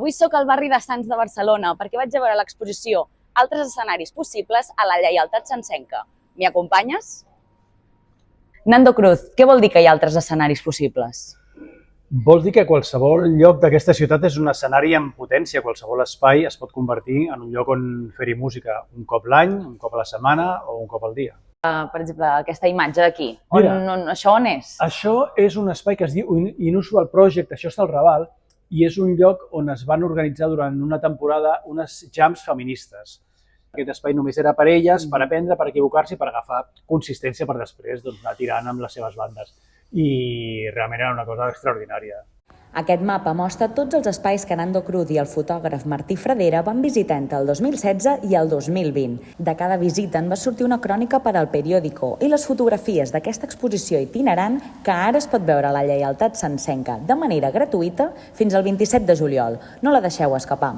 Avui sóc al barri de Sants de Barcelona perquè vaig a veure l'exposició Altres escenaris possibles a la Lleialtat Santsenca. M'hi acompanyes? Nando Cruz, què vol dir que hi ha altres escenaris possibles? Vol dir que qualsevol lloc d'aquesta ciutat és un escenari en potència, qualsevol espai es pot convertir en un lloc on fer-hi música un cop l'any, un cop a la setmana o un cop al dia. Per exemple, aquesta imatge d'aquí, això on és? Això és un espai que es diu Inusual Project, això està al Raval, i és un lloc on es van organitzar durant una temporada unes jams feministes. Aquest espai només era per elles, per aprendre, per equivocar-se i per agafar consistència per després anar tirant amb les seves bandes. I realment era una cosa extraordinària. Aquest mapa mostra tots els espais que Nando Cruz i el fotògraf Martí Fradera van visitar entre el 2016 i el 2020. De cada visita en va sortir una crònica per al periòdico i les fotografies d'aquesta exposició itinerant que ara es pot veure a la Lleialtat Santsenca de manera gratuïta fins al 27 de juliol. No la deixeu escapar.